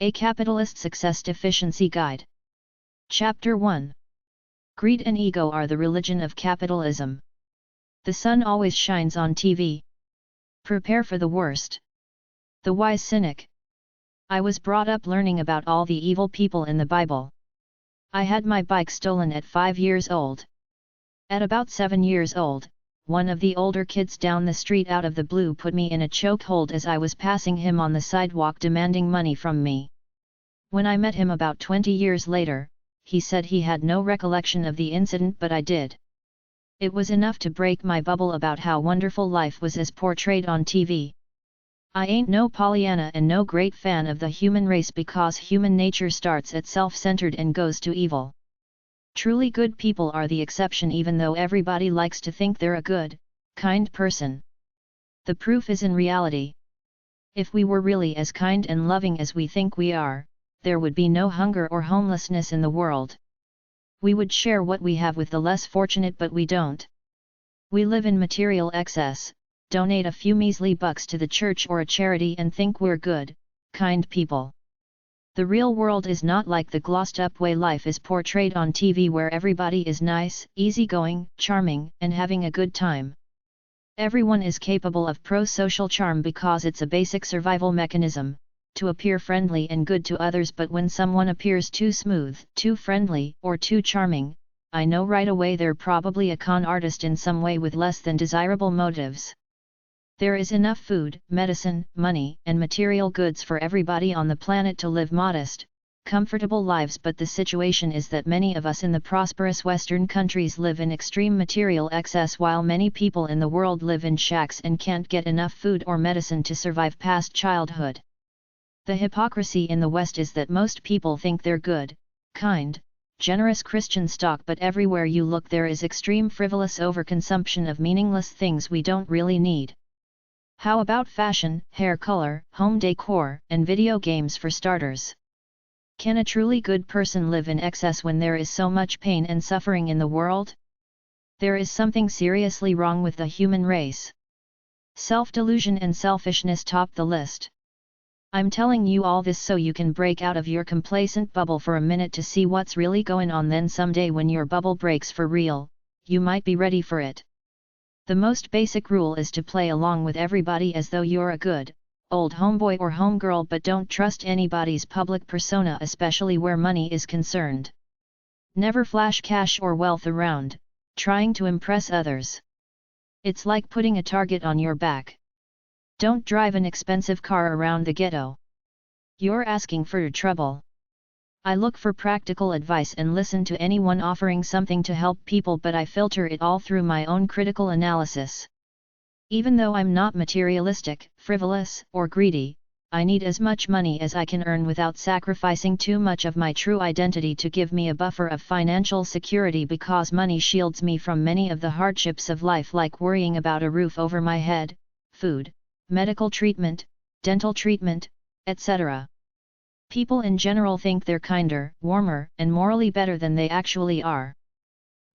A Capitalist Success Deficiency Guide. Chapter 1. Greed and ego are the religion of capitalism. The sun always shines on TV. Prepare for the worst. The Wise Cynic. I was brought up learning about all the evil people in the Bible. I had my bike stolen at 5 years old. At about 7 years old, one of the older kids down the street out of the blue put me in a chokehold as I was passing him on the sidewalk demanding money from me. When I met him about 20 years later, he said he had no recollection of the incident, but I did. It was enough to break my bubble about how wonderful life was as portrayed on TV. I ain't no Pollyanna and no great fan of the human race because human nature starts at self-centered and goes to evil. Truly good people are the exception, even though everybody likes to think they're a good, kind person. The proof is in reality. If we were really as kind and loving as we think we are, there would be no hunger or homelessness in the world. We would share what we have with the less fortunate, but we don't. We live in material excess, donate a few measly bucks to the church or a charity and think we're good, kind people. The real world is not like the glossed-up way life is portrayed on TV, where everybody is nice, easygoing, charming, and having a good time. Everyone is capable of pro-social charm because it's a basic survival mechanism, to appear friendly and good to others, but when someone appears too smooth, too friendly, or too charming, I know right away they're probably a con artist in some way with less than desirable motives. There is enough food, medicine, money, and material goods for everybody on the planet to live modest, comfortable lives, but the situation is that many of us in the prosperous Western countries live in extreme material excess, while many people in the world live in shacks and can't get enough food or medicine to survive past childhood. The hypocrisy in the West is that most people think they're good, kind, generous Christian stock, but everywhere you look there is extreme frivolous overconsumption of meaningless things we don't really need. How about fashion, hair color, home decor, and video games for starters? Can a truly good person live in excess when there is so much pain and suffering in the world? There is something seriously wrong with the human race. Self-delusion and selfishness top the list. I'm telling you all this so you can break out of your complacent bubble for a minute to see what's really going on. Then someday when your bubble breaks for real, you might be ready for it. The most basic rule is to play along with everybody as though you're a good, old homeboy or homegirl, but don't trust anybody's public persona, especially where money is concerned. Never flash cash or wealth around, trying to impress others. It's like putting a target on your back. Don't drive an expensive car around the ghetto. You're asking for trouble. I look for practical advice and listen to anyone offering something to help people, but I filter it all through my own critical analysis. Even though I'm not materialistic, frivolous, or greedy, I need as much money as I can earn without sacrificing too much of my true identity to give me a buffer of financial security, because money shields me from many of the hardships of life, like worrying about a roof over my head, food, medical treatment, dental treatment, etc. People in general think they're kinder, warmer, and morally better than they actually are.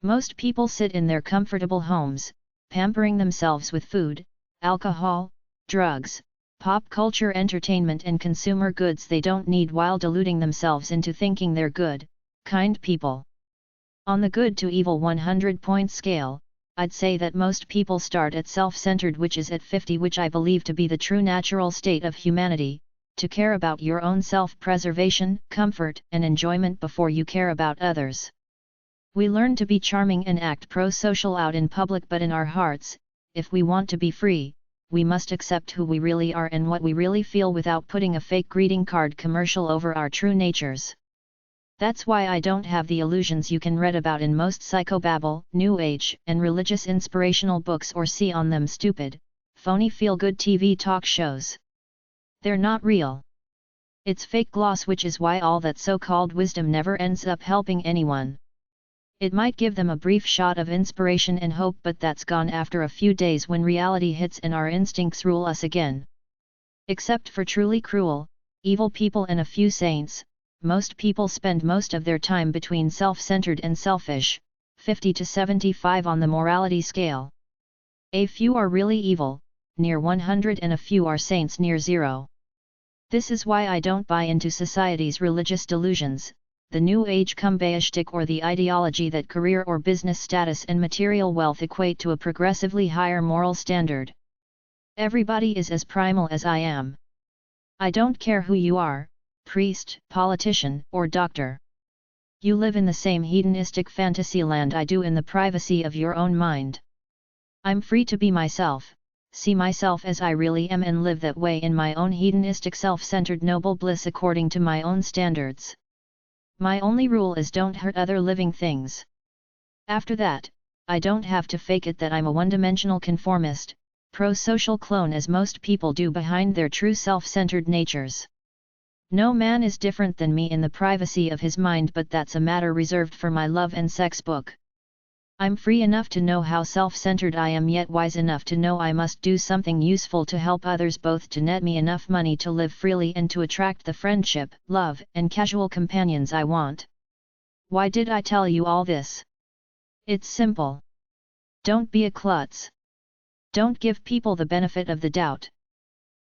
Most people sit in their comfortable homes, pampering themselves with food, alcohol, drugs, pop culture entertainment, and consumer goods they don't need, while deluding themselves into thinking they're good, kind people. On the good to evil 100-point scale, I'd say that most people start at self-centered, which is at 50, which I believe to be the true natural state of humanity, to care about your own self-preservation, comfort, and enjoyment before you care about others. We learn to be charming and act pro-social out in public, but in our hearts, if we want to be free, we must accept who we really are and what we really feel without putting a fake greeting card commercial over our true natures. That's why I don't have the illusions you can read about in most psychobabble, new age, and religious inspirational books, or see on them stupid, phony feel-good TV talk shows. They're not real. It's fake gloss, which is why all that so-called wisdom never ends up helping anyone. It might give them a brief shot of inspiration and hope, but that's gone after a few days when reality hits and our instincts rule us again. Except for truly cruel, evil people and a few saints, most people spend most of their time between self-centered and selfish, 50 to 75 on the morality scale. A few are really evil, near 100, and a few are saints, near 0. This is why I don't buy into society's religious delusions, the New Age bohemian or the ideology that career or business status and material wealth equate to a progressively higher moral standard. Everybody is as primal as I am. I don't care who you are, priest, politician, or doctor. You live in the same hedonistic fantasy land I do in the privacy of your own mind. I'm free to be myself, see myself as I really am and live that way in my own hedonistic self-centered noble bliss according to my own standards. My only rule is don't hurt other living things. After that, I don't have to fake it that I'm a one-dimensional conformist, pro-social clone as most people do behind their true self-centered natures. No man is different than me in the privacy of his mind, but that's a matter reserved for my love and sex book. I'm free enough to know how self-centered I am, yet wise enough to know I must do something useful to help others, both to net me enough money to live freely and to attract the friendship, love, and casual companions I want. Why did I tell you all this? It's simple. Don't be a klutz. Don't give people the benefit of the doubt.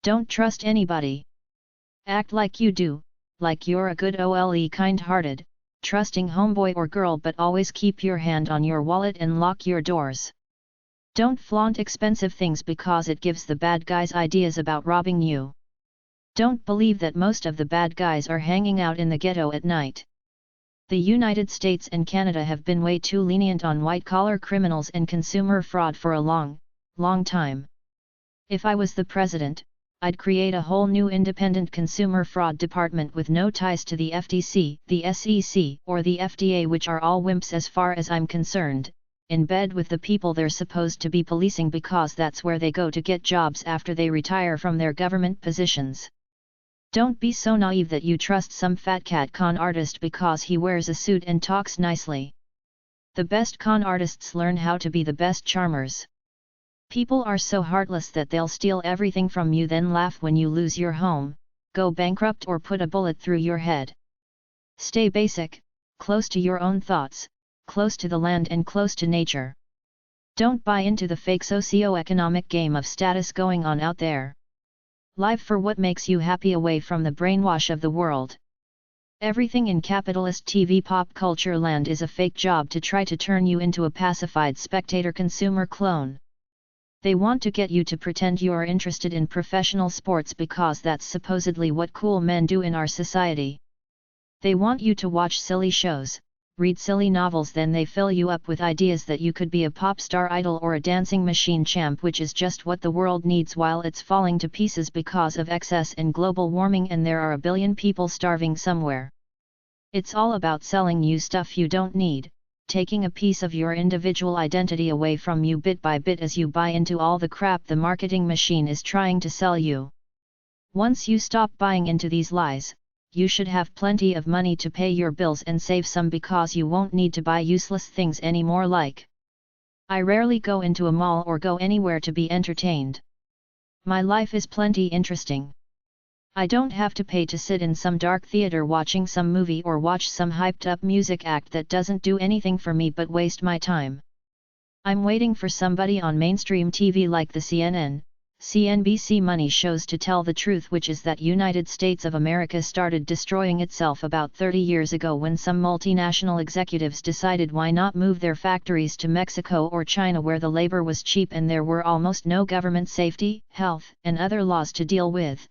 Don't trust anybody. Act like you do, like you're a good kind-hearted, trusting homeboy or girl, but always keep your hand on your wallet and lock your doors. Don't flaunt expensive things because it gives the bad guys ideas about robbing you. Don't believe that most of the bad guys are hanging out in the ghetto at night. The United States and Canada have been way too lenient on white-collar criminals and consumer fraud for a long time. If I was the president, I'd create a whole new independent consumer fraud department with no ties to the FTC, the SEC, or the FDA, which are all wimps as far as I'm concerned, in bed with the people they're supposed to be policing because that's where they go to get jobs after they retire from their government positions. Don't be so naive that you trust some fat cat con artist because he wears a suit and talks nicely. The best con artists learn how to be the best charmers. People are so heartless that they'll steal everything from you, then laugh when you lose your home, go bankrupt, or put a bullet through your head. Stay basic, close to your own thoughts, close to the land and close to nature. Don't buy into the fake socio-economic game of status going on out there. Live for what makes you happy away from the brainwash of the world. Everything in capitalist TV pop culture land is a fake job to try to turn you into a pacified spectator consumer clone. They want to get you to pretend you're interested in professional sports because that's supposedly what cool men do in our society. They want you to watch silly shows, read silly novels, then they fill you up with ideas that you could be a pop star idol or a dancing machine champ, which is just what the world needs while it's falling to pieces because of excess and global warming and there are a billion people starving somewhere. It's all about selling you stuff you don't need, taking a piece of your individual identity away from you bit by bit as you buy into all the crap the marketing machine is trying to sell you. Once you stop buying into these lies, you should have plenty of money to pay your bills and save some because you won't need to buy useless things anymore. Like, I rarely go into a mall or go anywhere to be entertained. My life is plenty interesting. I don't have to pay to sit in some dark theater watching some movie or watch some hyped-up music act that doesn't do anything for me but waste my time. I'm waiting for somebody on mainstream TV like the CNN, CNBC money shows to tell the truth, which is that United States of America started destroying itself about 30 years ago when some multinational executives decided why not move their factories to Mexico or China where the labor was cheap and there were almost no government safety, health, and other laws to deal with.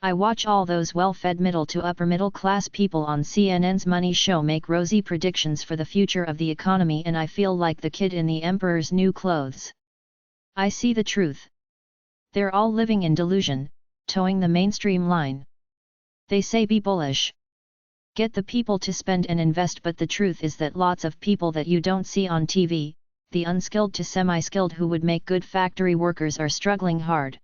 I watch all those well-fed middle to upper middle class people on CNN's Money Show make rosy predictions for the future of the economy, and I feel like the kid in the emperor's new clothes. I see the truth. They're all living in delusion, towing the mainstream line. They say be bullish. Get the people to spend and invest, but the truth is that lots of people that you don't see on TV, the unskilled to semi-skilled who would make good factory workers, are struggling hard.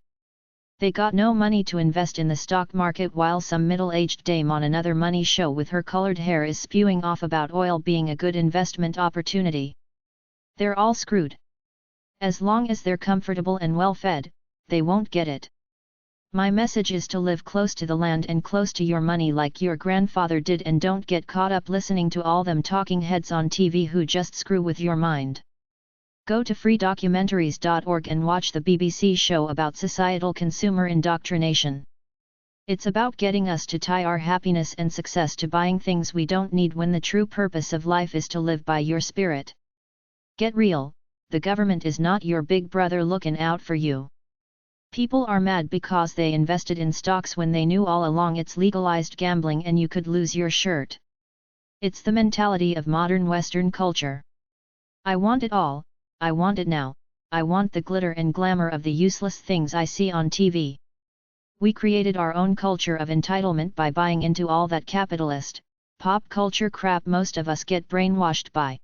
They got no money to invest in the stock market while some middle-aged dame on another money show with her colored hair is spewing off about oil being a good investment opportunity. They're all screwed. As long as they're comfortable and well-fed, they won't get it. My message is to live close to the land and close to your money like your grandfather did, and don't get caught up listening to all them talking heads on TV who just screw with your mind. Go to freedocumentaries.org and watch the BBC show about societal consumer indoctrination. It's about getting us to tie our happiness and success to buying things we don't need when the true purpose of life is to live by your spirit. Get real, the government is not your big brother looking out for you. People are mad because they invested in stocks when they knew all along it's legalized gambling and you could lose your shirt. It's the mentality of modern Western culture. I want it all, I want it now, I want the glitter and glamour of the useless things I see on TV. We created our own culture of entitlement by buying into all that capitalist, pop culture crap most of us get brainwashed by.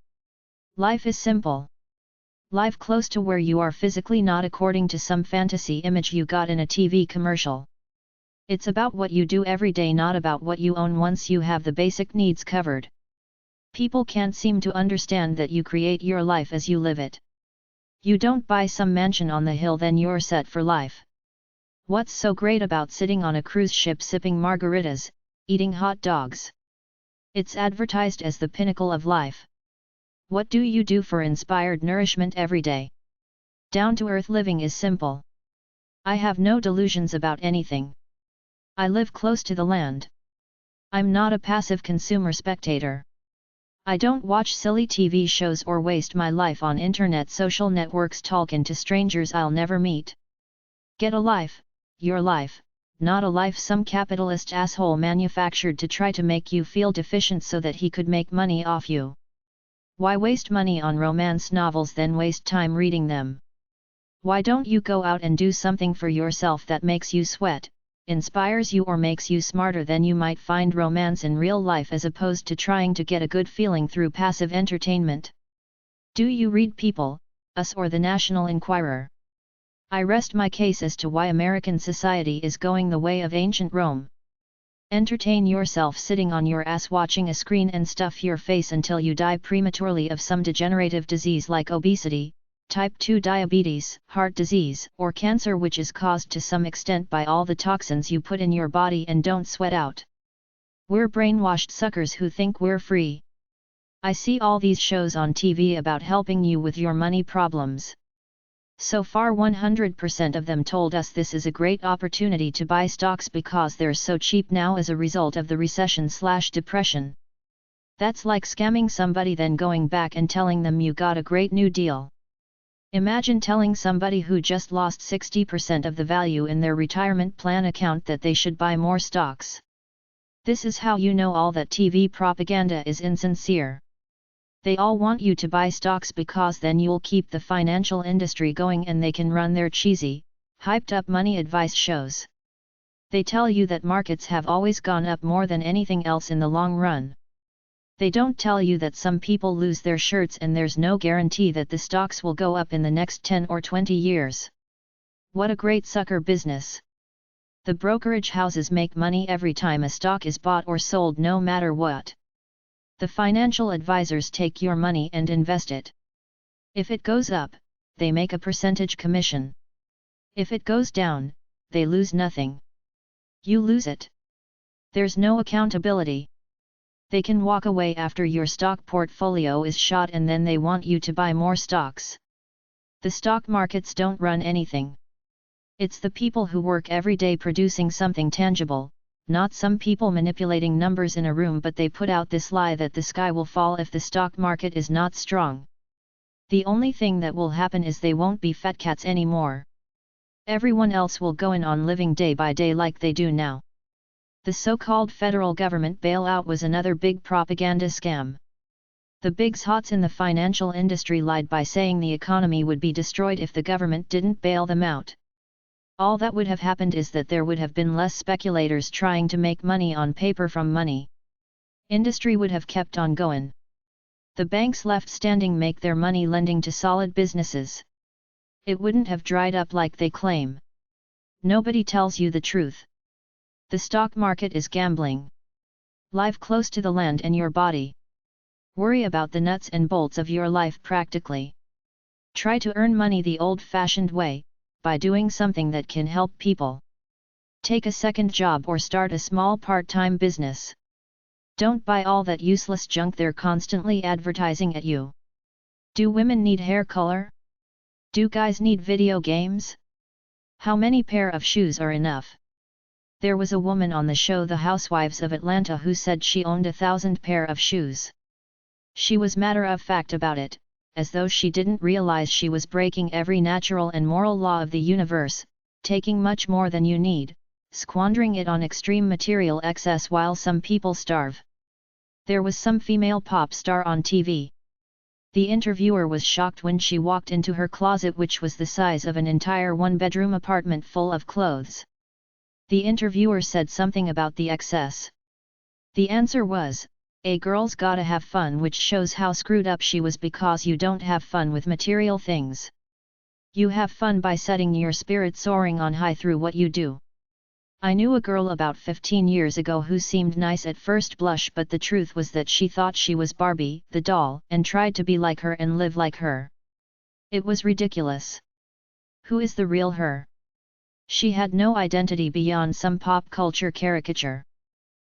Life is simple. Live close to where you are physically, not according to some fantasy image you got in a TV commercial. It's about what you do every day, not about what you own once you have the basic needs covered. People can't seem to understand that you create your life as you live it. You don't buy some mansion on the hill then you're set for life. What's so great about sitting on a cruise ship sipping margaritas, eating hot dogs? It's advertised as the pinnacle of life. What do you do for inspired nourishment every day? Down-to-earth living is simple. I have no delusions about anything. I live close to the land. I'm not a passive consumer spectator. I don't watch silly TV shows or waste my life on internet social networks talking to strangers I'll never meet. Get a life, your life, not a life some capitalist asshole manufactured to try to make you feel deficient so that he could make money off you. Why waste money on romance novels then waste time reading them? Why don't you go out and do something for yourself that makes you sweat, inspires you or makes you smarter than you might find romance in real life as opposed to trying to get a good feeling through passive entertainment? Do you read People, Us or the National Enquirer? I rest my case as to why American society is going the way of ancient Rome. Entertain yourself sitting on your ass watching a screen and stuff your face until you die prematurely of some degenerative disease like obesity, type 2 diabetes, heart disease, or cancer, which is caused to some extent by all the toxins you put in your body and don't sweat out. We're brainwashed suckers who think we're free. I see all these shows on TV about helping you with your money problems. So far 100% of them told us this is a great opportunity to buy stocks because they're so cheap now as a result of the recession/depression. That's like scamming somebody then going back and telling them you got a great new deal. Imagine telling somebody who just lost 60% of the value in their retirement plan account that they should buy more stocks. This is how you know all that TV propaganda is insincere. They all want you to buy stocks because then you'll keep the financial industry going and they can run their cheesy, hyped-up money advice shows. They tell you that markets have always gone up more than anything else in the long run. They don't tell you that some people lose their shirts and there's no guarantee that the stocks will go up in the next 10 or 20 years. What a great sucker business! The brokerage houses make money every time a stock is bought or sold, no matter what. The financial advisors take your money and invest it. If it goes up, they make a percentage commission. If it goes down, they lose nothing. You lose it. There's no accountability. They can walk away after your stock portfolio is shot and then they want you to buy more stocks. The stock markets don't run anything. It's the people who work every day producing something tangible, not some people manipulating numbers in a room, but they put out this lie that the sky will fall if the stock market is not strong. The only thing that will happen is they won't be fat cats anymore. Everyone else will go on living day by day like they do now. The so-called federal government bailout was another big propaganda scam. The big hots in the financial industry lied by saying the economy would be destroyed if the government didn't bail them out. All that would have happened is that there would have been less speculators trying to make money on paper from money. Industry would have kept on going. The banks left standing make their money lending to solid businesses. It wouldn't have dried up like they claim. Nobody tells you the truth. The stock market is gambling. Live close to the land and your body. Worry about the nuts and bolts of your life practically. Try to earn money the old-fashioned way, by doing something that can help people. Take a second job or start a small part-time business. Don't buy all that useless junk they're constantly advertising at you. Do women need hair color? Do guys need video games? How many pair of shoes are enough? There was a woman on the show The Housewives of Atlanta who said she owned 1,000 pair of shoes. She was matter-of-fact about it, as though she didn't realize she was breaking every natural and moral law of the universe, taking much more than you need, squandering it on extreme material excess while some people starve. There was some female pop star on TV. The interviewer was shocked when she walked into her closet, which was the size of an entire one-bedroom apartment full of clothes. The interviewer said something about the excess. The answer was, "A girl's gotta have fun," which shows how screwed up she was, because you don't have fun with material things. You have fun by setting your spirit soaring on high through what you do. I knew a girl about 15 years ago who seemed nice at first blush, but the truth was that she thought she was Barbie, the doll, and tried to be like her and live like her. It was ridiculous. Who is the real her? She had no identity beyond some pop culture caricature.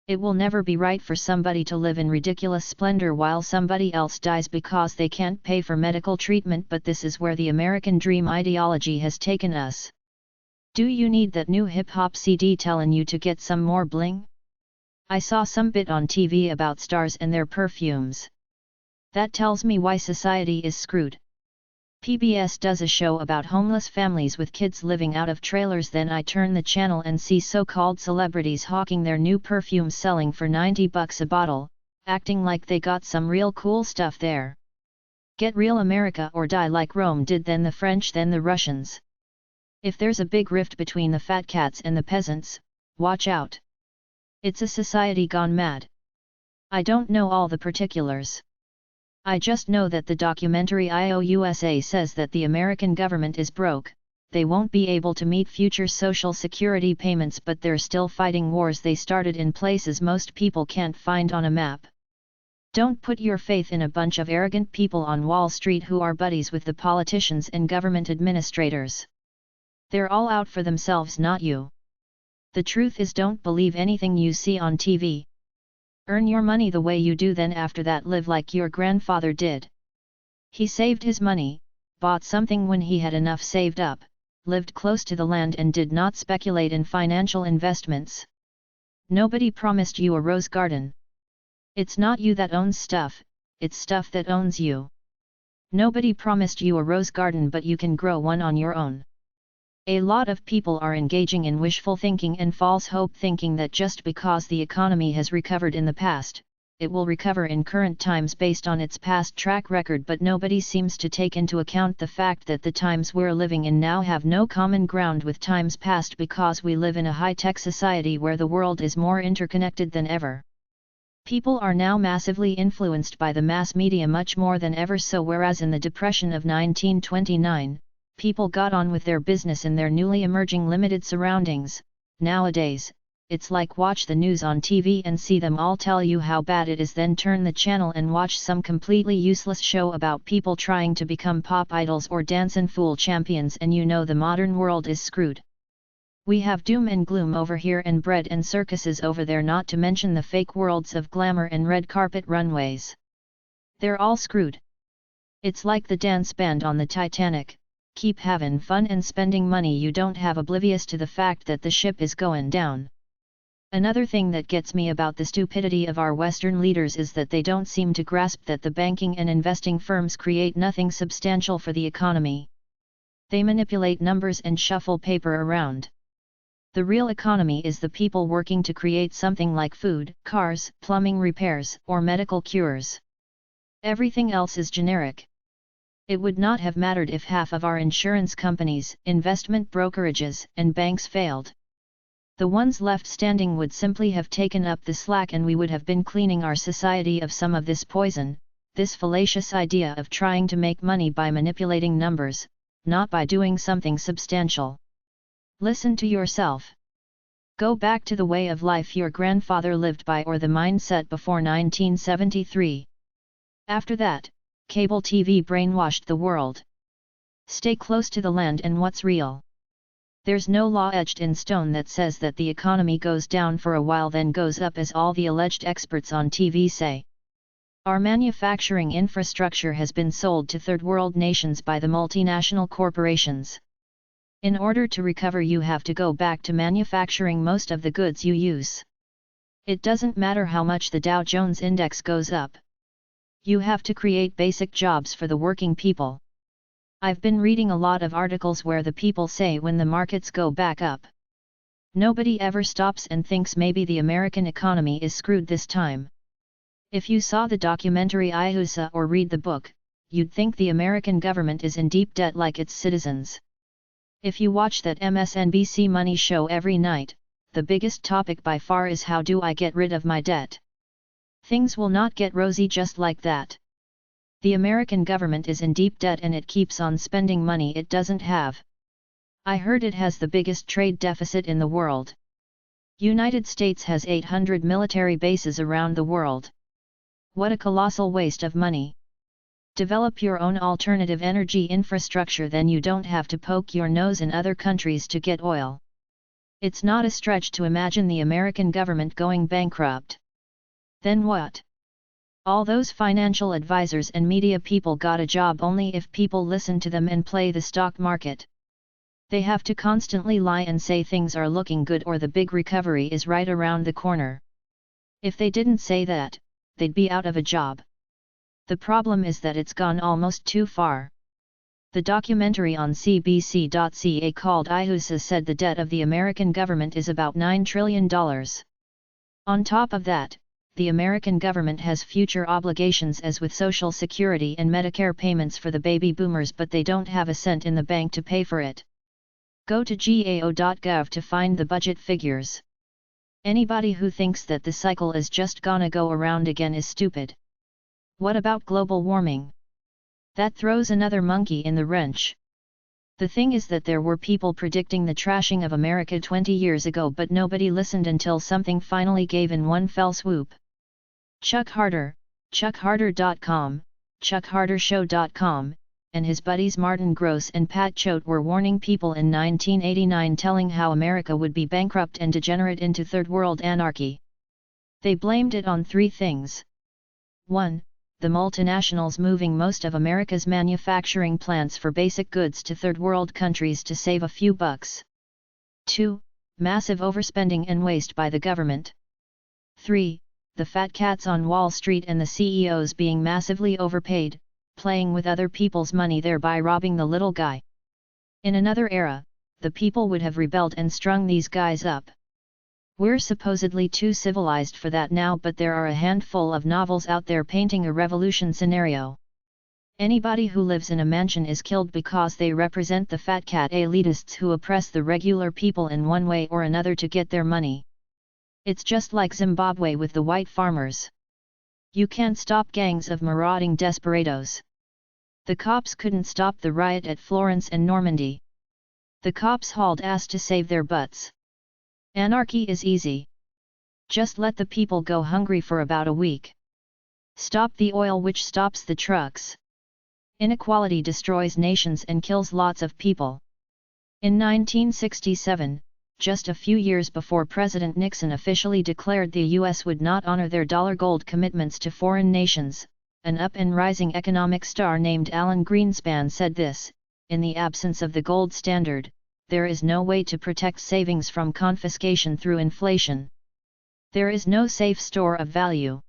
It will never be right for somebody to live in ridiculous splendor while somebody else dies because they can't pay for medical treatment, but this is where the American dream ideology has taken us. Do you need that new hip-hop CD telling you to get some more bling? I saw some bit on TV about stars and their perfumes. That tells me why society is screwed. PBS does a show about homeless families with kids living out of trailers, then I turn the channel and see so-called celebrities hawking their new perfumes selling for $90 a bottle, acting like they got some real cool stuff there. Get real, America, or die like Rome did, then the French, then the Russians. If there's a big rift between the fat cats and the peasants, watch out. It's a society gone mad. I don't know all the particulars. I just know that the documentary IOUSA says that the American government is broke, they won't be able to meet future social security payments, but they're still fighting wars they started in places most people can't find on a map. Don't put your faith in a bunch of arrogant people on Wall Street who are buddies with the politicians and government administrators. They're all out for themselves, not you. The truth is, don't believe anything you see on TV. Earn your money the way you do, then after that live like your grandfather did. He saved his money, bought something when he had enough saved up, lived close to the land and did not speculate in financial investments. Nobody promised you a rose garden. It's not you that owns stuff, it's stuff that owns you. Nobody promised you a rose garden, but you can grow one on your own. A lot of people are engaging in wishful thinking and false hope, thinking that just because the economy has recovered in the past, it will recover in current times based on its past track record, but nobody seems to take into account the fact that the times we're living in now have no common ground with times past, because we live in a high-tech society where the world is more interconnected than ever. People are now massively influenced by the mass media much more than ever, so whereas in the Depression of 1929, people got on with their business in their newly emerging limited surroundings, nowadays, it's like watch the news on TV and see them all tell you how bad it is, then turn the channel and watch some completely useless show about people trying to become pop idols or dancin' fool champions, and you know the modern world is screwed. We have doom and gloom over here and bread and circuses over there, not to mention the fake worlds of glamour and red carpet runways. They're all screwed. It's like the dance band on the Titanic. Keep having fun and spending money you don't have, oblivious to the fact that the ship is going down. Another thing that gets me about the stupidity of our Western leaders is that they don't seem to grasp that the banking and investing firms create nothing substantial for the economy. They manipulate numbers and shuffle paper around. The real economy is the people working to create something like food, cars, plumbing repairs, or medical cures. Everything else is generic. It would not have mattered if half of our insurance companies, investment brokerages, and banks failed. The ones left standing would simply have taken up the slack, and we would have been cleaning our society of some of this poison, this fallacious idea of trying to make money by manipulating numbers, not by doing something substantial. Listen to yourself. Go back to the way of life your grandfather lived by, or the mindset before 1973. After that, cable TV brainwashed the world. Stay close to the land and what's real. There's no law etched in stone that says that the economy goes down for a while then goes up, as all the alleged experts on TV say. Our manufacturing infrastructure has been sold to third world nations by the multinational corporations. In order to recover, you have to go back to manufacturing most of the goods you use. It doesn't matter how much the Dow Jones Index goes up. You have to create basic jobs for the working people. I've been reading a lot of articles where the people say when the markets go back up, nobody ever stops and thinks maybe the American economy is screwed this time. If you saw the documentary Ihusa or read the book, you'd think the American government is in deep debt like its citizens. If you watch that MSNBC money show every night, the biggest topic by far is how do I get rid of my debt? Things will not get rosy just like that. The American government is in deep debt and it keeps on spending money it doesn't have. I heard it has the biggest trade deficit in the world. United States has 800 military bases around the world. What a colossal waste of money. Develop your own alternative energy infrastructure, then you don't have to poke your nose in other countries to get oil. It's not a stretch to imagine the American government going bankrupt. Then what? All those financial advisors and media people got a job only if people listen to them and play the stock market. They have to constantly lie and say things are looking good or the big recovery is right around the corner. If they didn't say that, they'd be out of a job. The problem is that it's gone almost too far. The documentary on CBC.ca called Ihusa said the debt of the American government is about $9 trillion. On top of that, the American government has future obligations as with Social Security and Medicare payments for the baby boomers, but they don't have a cent in the bank to pay for it. Go to gao.gov to find the budget figures. Anybody who thinks that the cycle is just gonna go around again is stupid. What about global warming? That throws another monkey in the wrench. The thing is that there were people predicting the trashing of America 20 years ago, but nobody listened until something finally gave in one fell swoop. Chuck Harder, chuckharder.com, chuckhardershow.com, and his buddies Martin Gross and Pat Choate were warning people in 1989, telling how America would be bankrupt and degenerate into third world anarchy. They blamed it on three things. 1. The multinationals moving most of America's manufacturing plants for basic goods to third world countries to save a few bucks. 2. Massive overspending and waste by the government. 3. The fat cats on Wall Street and the CEOs being massively overpaid, playing with other people's money, thereby robbing the little guy. In another era, the people would have rebelled and strung these guys up. We're supposedly too civilized for that now, but there are a handful of novels out there painting a revolution scenario. Anybody who lives in a mansion is killed because they represent the fat cat elitists who oppress the regular people in one way or another to get their money. It's just like Zimbabwe with the white farmers. You can't stop gangs of marauding desperados. The cops couldn't stop the riot at Florence and Normandy. The cops hauled ass to save their butts. Anarchy is easy. Just let the people go hungry for about a week. Stop the oil which stops the trucks. Inequality destroys nations and kills lots of people. In 1967, just a few years before President Nixon officially declared the U.S. would not honor their dollar gold commitments to foreign nations, an up-and-rising economic star named Alan Greenspan said this: in the absence of the gold standard, there is no way to protect savings from confiscation through inflation. There is no safe store of value.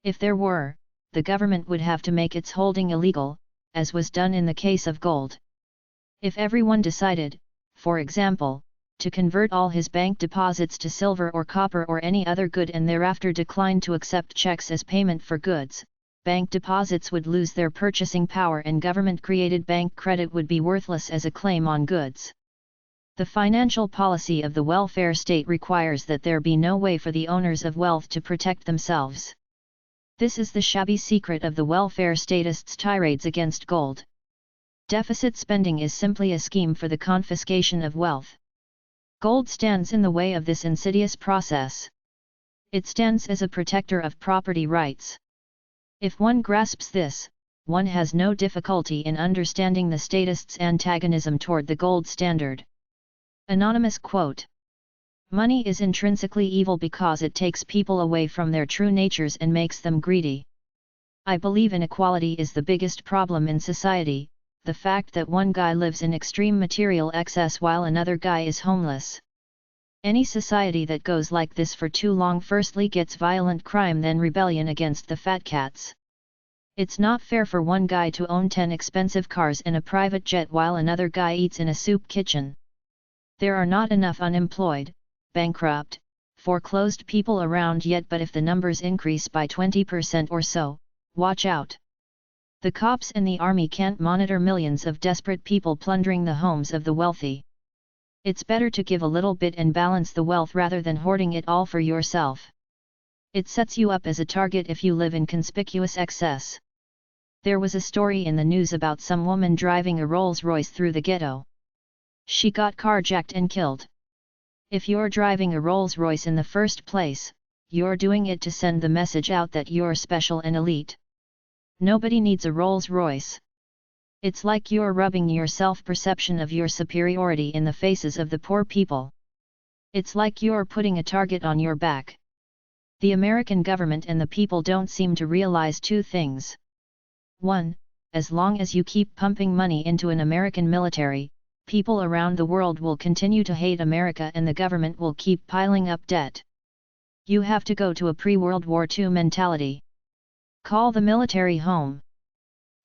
If there were, the government would have to make its holding illegal, as was done in the case of gold. If everyone decided, for example, to convert all his bank deposits to silver or copper or any other good and thereafter declined to accept checks as payment for goods, bank deposits would lose their purchasing power and government-created bank credit would be worthless as a claim on goods. The financial policy of the welfare state requires that there be no way for the owners of wealth to protect themselves. This is the shabby secret of the welfare statists' tirades against gold. Deficit spending is simply a scheme for the confiscation of wealth. Gold stands in the way of this insidious process. It stands as a protector of property rights. If one grasps this, one has no difficulty in understanding the statists' antagonism toward the gold standard. Anonymous quote: "Money is intrinsically evil because it takes people away from their true natures and makes them greedy. I believe inequality is the biggest problem in society, the fact that one guy lives in extreme material excess while another guy is homeless. Any society that goes like this for too long firstly gets violent crime, then rebellion against the fat cats. It's not fair for one guy to own 10 expensive cars and a private jet while another guy eats in a soup kitchen. There are not enough unemployed, bankrupt, foreclosed people around yet, but if the numbers increase by 20% or so, watch out. The cops and the army can't monitor millions of desperate people plundering the homes of the wealthy. It's better to give a little bit and balance the wealth rather than hoarding it all for yourself. It sets you up as a target if you live in conspicuous excess. There was a story in the news about some woman driving a Rolls-Royce through the ghetto. She got carjacked and killed. If you're driving a Rolls-Royce in the first place, you're doing it to send the message out that you're special and elite. Nobody needs a Rolls-Royce. It's like you're rubbing your self-perception of your superiority in the faces of the poor people. It's like you're putting a target on your back. The American government and the people don't seem to realize two things. 1. As long as you keep pumping money into an American military, people around the world will continue to hate America and the government will keep piling up debt. You have to go to a pre-World War II mentality. Call the military home.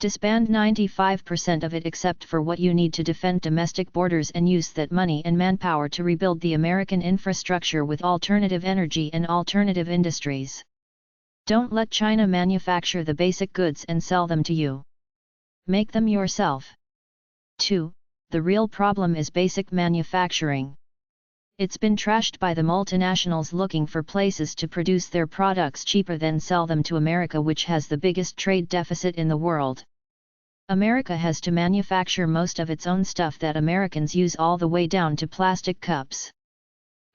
Disband 95% of it except for what you need to defend domestic borders and use that money and manpower to rebuild the American infrastructure with alternative energy and alternative industries. Don't let China manufacture the basic goods and sell them to you. Make them yourself. 2. The real problem is basic manufacturing. It's been trashed by the multinationals looking for places to produce their products cheaper than sell them to America, which has the biggest trade deficit in the world. America has to manufacture most of its own stuff that Americans use, all the way down to plastic cups.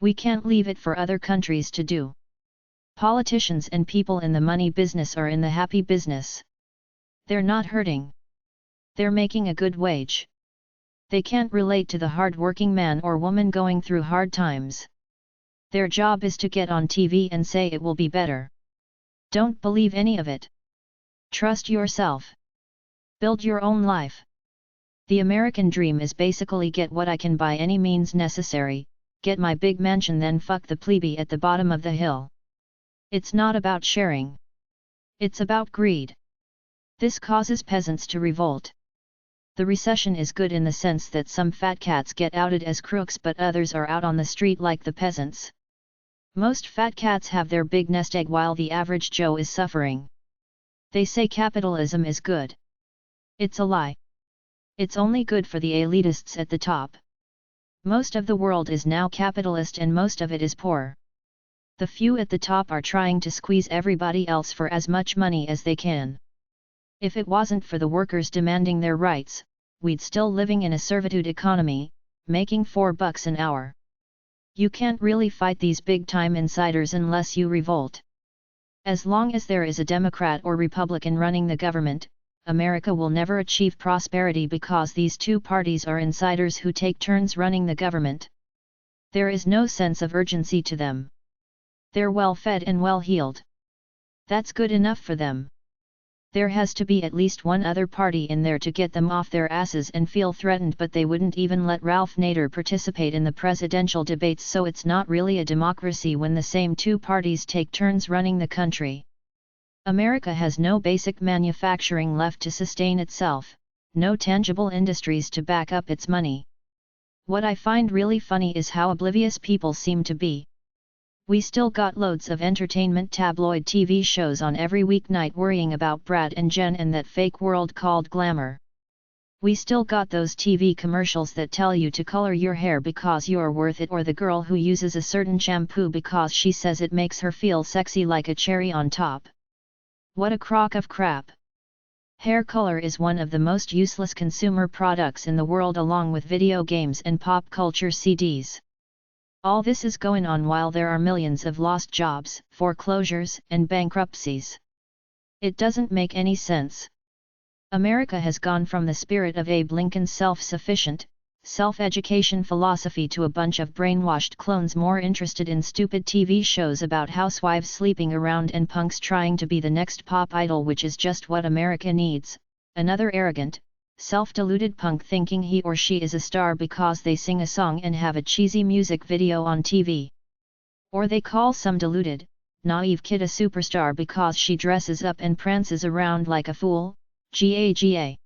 We can't leave it for other countries to do. Politicians and people in the money business are in the happy business. They're not hurting. They're making a good wage. They can't relate to the hard-working man or woman going through hard times. Their job is to get on TV and say it will be better. Don't believe any of it. Trust yourself. Build your own life. The American dream is basically get what I can by any means necessary, get my big mansion, then fuck the plebe at the bottom of the hill. It's not about sharing. It's about greed. This causes peasants to revolt. The recession is good in the sense that some fat cats get outed as crooks, but others are out on the street like the peasants. Most fat cats have their big nest egg while the average Joe is suffering. They say capitalism is good. It's a lie. It's only good for the elitists at the top. Most of the world is now capitalist and most of it is poor. The few at the top are trying to squeeze everybody else for as much money as they can. If it wasn't for the workers demanding their rights, we'd still living in a servitude economy, making $4 an hour. You can't really fight these big-time insiders unless you revolt. As long as there is a Democrat or Republican running the government, America will never achieve prosperity because these two parties are insiders who take turns running the government. There is no sense of urgency to them. They're well-fed and well-heeled. That's good enough for them. There has to be at least one other party in there to get them off their asses and feel threatened, but they wouldn't even let Ralph Nader participate in the presidential debates, so it's not really a democracy when the same two parties take turns running the country. America has no basic manufacturing left to sustain itself, no tangible industries to back up its money. What I find really funny is how oblivious people seem to be. We still got loads of entertainment tabloid TV shows on every weeknight worrying about Brad and Jen and that fake world called glamour. We still got those TV commercials that tell you to color your hair because you're worth it, or the girl who uses a certain shampoo because she says it makes her feel sexy like a cherry on top. What a crock of crap. Hair color is one of the most useless consumer products in the world, along with video games and pop culture CDs. All this is going on while there are millions of lost jobs, foreclosures, and bankruptcies. It doesn't make any sense. America has gone from the spirit of Abe Lincoln's self-sufficient, self-education philosophy to a bunch of brainwashed clones more interested in stupid TV shows about housewives sleeping around and punks trying to be the next pop idol, which is just what America needs, another arrogant, self-deluded punk thinking he or she is a star because they sing a song and have a cheesy music video on TV. Or they call some deluded, naive kid a superstar because she dresses up and prances around like a fool, gaga.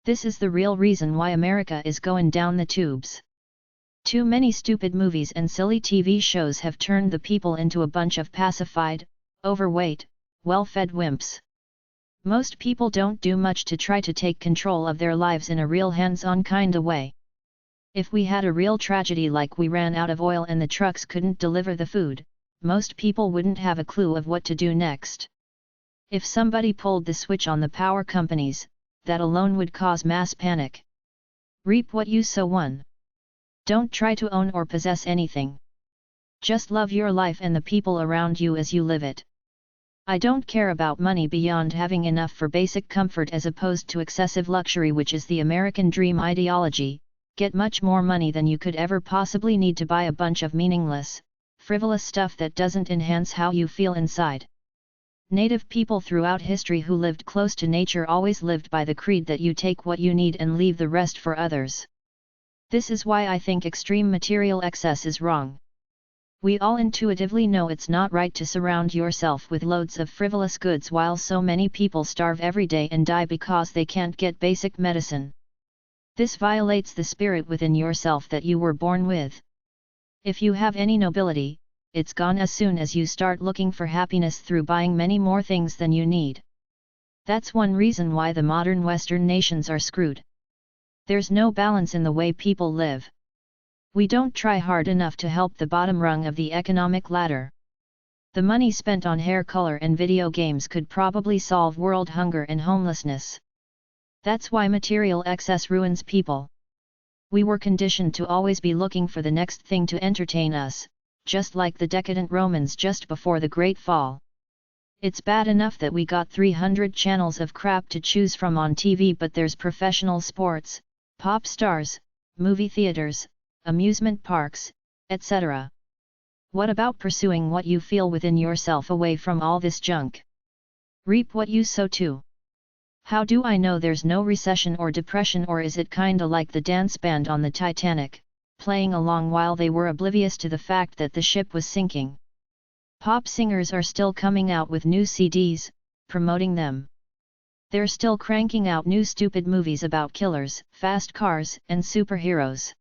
This is the real reason why America is going down the tubes. Too many stupid movies and silly TV shows have turned the people into a bunch of pacified, overweight, well-fed wimps. Most people don't do much to try to take control of their lives in a real hands-on kinda way. If we had a real tragedy like we ran out of oil and the trucks couldn't deliver the food, most people wouldn't have a clue of what to do next. If somebody pulled the switch on the power companies, that alone would cause mass panic. Reap what you sow. 1. Don't try to own or possess anything. Just love your life and the people around you as you live it. I don't care about money beyond having enough for basic comfort as opposed to excessive luxury, which is the American dream ideology. Get much more money than you could ever possibly need to buy a bunch of meaningless, frivolous stuff that doesn't enhance how you feel inside. Native people throughout history who lived close to nature always lived by the creed that you take what you need and leave the rest for others. This is why I think extreme material excess is wrong. We all intuitively know it's not right to surround yourself with loads of frivolous goods while so many people starve every day and die because they can't get basic medicine. This violates the spirit within yourself that you were born with. If you have any nobility, it's gone as soon as you start looking for happiness through buying many more things than you need. That's one reason why the modern Western nations are screwed. There's no balance in the way people live. We don't try hard enough to help the bottom rung of the economic ladder. The money spent on hair color and video games could probably solve world hunger and homelessness. That's why material excess ruins people. We were conditioned to always be looking for the next thing to entertain us, just like the decadent Romans just before the Great Fall. It's bad enough that we got 300 channels of crap to choose from on TV, but there's professional sports, pop stars, movie theaters, amusement parks, etc. What about pursuing what you feel within yourself away from all this junk? Reap what you sow too. How do I know there's no recession or depression, or is it kinda like the dance band on the Titanic, playing along while they were oblivious to the fact that the ship was sinking? Pop singers are still coming out with new CDs, promoting them. They're still cranking out new stupid movies about killers, fast cars, and superheroes.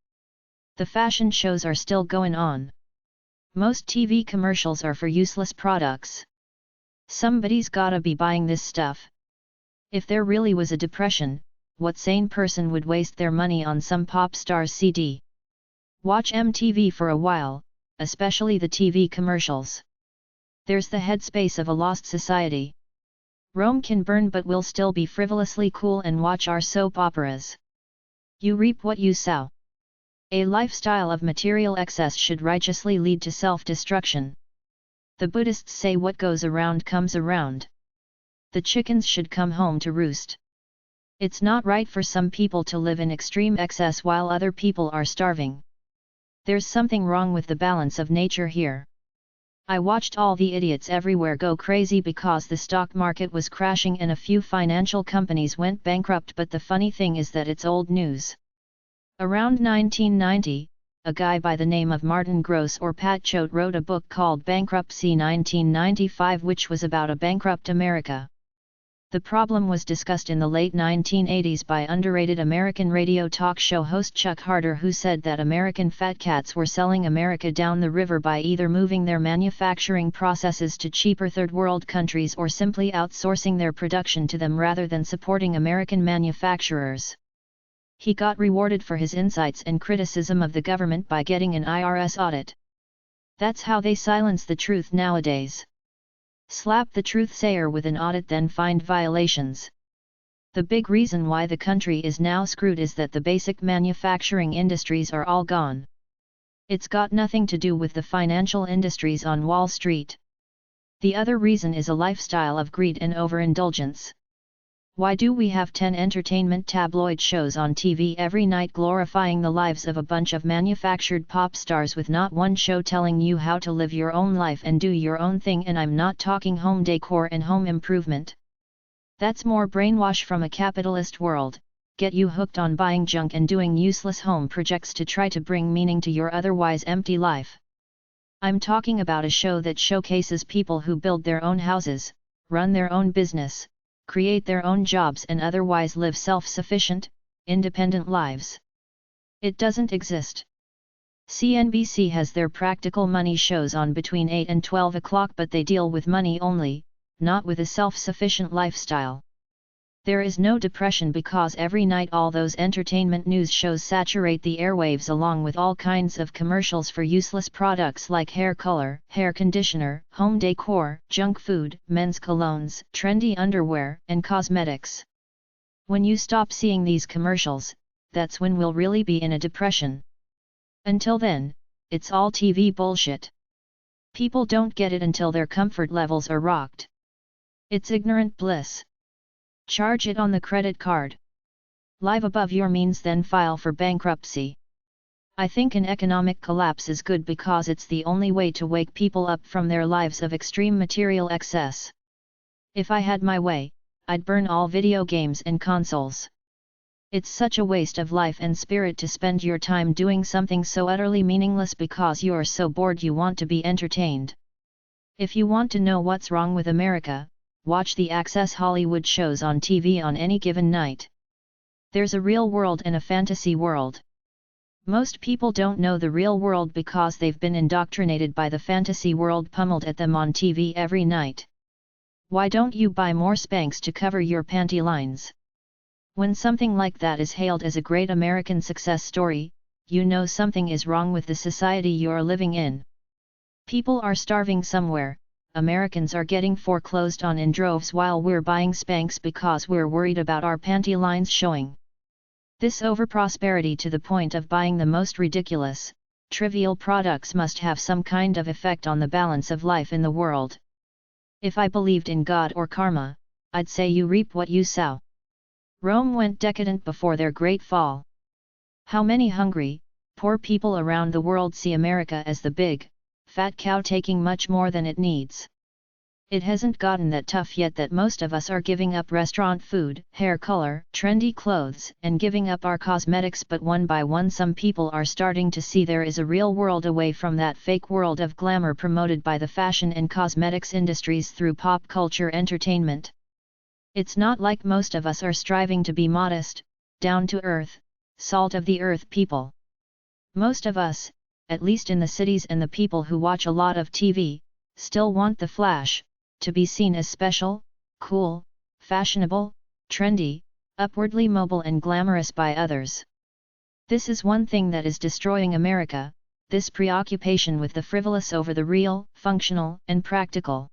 The fashion shows are still going on. Most TV commercials are for useless products. Somebody's gotta be buying this stuff. If there really was a depression, what sane person would waste their money on some pop star's CD? Watch MTV for a while, especially the TV commercials. There's the headspace of a lost society. Rome can burn, but we'll still be frivolously cool and watch our soap operas. You reap what you sow. A lifestyle of material excess should righteously lead to self-destruction. The Buddhists say what goes around comes around. The chickens should come home to roost. It's not right for some people to live in extreme excess while other people are starving. There's something wrong with the balance of nature here. I watched all the idiots everywhere go crazy because the stock market was crashing and a few financial companies went bankrupt, but the funny thing is that it's old news. Around 1990, a guy by the name of Martin Gross or Pat Choate wrote a book called Bankruptcy 1995, which was about a bankrupt America. The problem was discussed in the late 1980s by underrated American radio talk show host Chuck Harder, who said that American fat cats were selling America down the river by either moving their manufacturing processes to cheaper third world countries or simply outsourcing their production to them rather than supporting American manufacturers. He got rewarded for his insights and criticism of the government by getting an IRS audit. That's how they silence the truth nowadays. Slap the truth sayer with an audit, then find violations. The big reason why the country is now screwed is that the basic manufacturing industries are all gone. It's got nothing to do with the financial industries on Wall Street. The other reason is a lifestyle of greed and overindulgence. Why do we have 10 entertainment tabloid shows on TV every night glorifying the lives of a bunch of manufactured pop stars with not one show telling you how to live your own life and do your own thing? And I'm not talking home decor and home improvement. That's more brainwash from a capitalist world, get you hooked on buying junk and doing useless home projects to try to bring meaning to your otherwise empty life. I'm talking about a show that showcases people who build their own houses, run their own business, create their own jobs and otherwise live self-sufficient, independent lives. It doesn't exist. CNBC has their practical money shows on between 8 and 12 o'clock, but they deal with money only, not with a self-sufficient lifestyle. There is no depression because every night all those entertainment news shows saturate the airwaves along with all kinds of commercials for useless products like hair color, hair conditioner, home decor, junk food, men's colognes, trendy underwear, and cosmetics. When you stop seeing these commercials, that's when we'll really be in a depression. Until then, it's all TV bullshit. People don't get it until their comfort levels are rocked. It's ignorant bliss. Charge it on the credit card. Live above your means, then file for bankruptcy. I think an economic collapse is good because it's the only way to wake people up from their lives of extreme material excess. If I had my way, I'd burn all video games and consoles. It's such a waste of life and spirit to spend your time doing something so utterly meaningless because you're so bored you want to be entertained. If you want to know what's wrong with America, watch the Access Hollywood shows on TV on any given night. There's a real world and a fantasy world. Most people don't know the real world because they've been indoctrinated by the fantasy world pummeled at them on TV every night. Why don't you buy more Spanx to cover your panty lines? When something like that is hailed as a great American success story, you know something is wrong with the society you're living in. People are starving somewhere. Americans are getting foreclosed on in droves while we're buying Spanx because we're worried about our panty lines showing. This overprosperity to the point of buying the most ridiculous, trivial products must have some kind of effect on the balance of life in the world. If I believed in God or karma, I'd say you reap what you sow. Rome went decadent before their great fall. How many hungry, poor people around the world see America as the big, fat cow taking much more than it needs. It hasn't gotten that tough yet that most of us are giving up restaurant food, hair color, trendy clothes, and giving up our cosmetics, but one by one some people are starting to see there is a real world away from that fake world of glamour promoted by the fashion and cosmetics industries through pop culture entertainment. It's not like most of us are striving to be modest, down to earth, salt of the earth people. Most of us, at least in the cities and the people who watch a lot of TV, still want the flash, to be seen as special, cool, fashionable, trendy, upwardly mobile and glamorous by others. This is one thing that is destroying America, this preoccupation with the frivolous over the real, functional, and practical.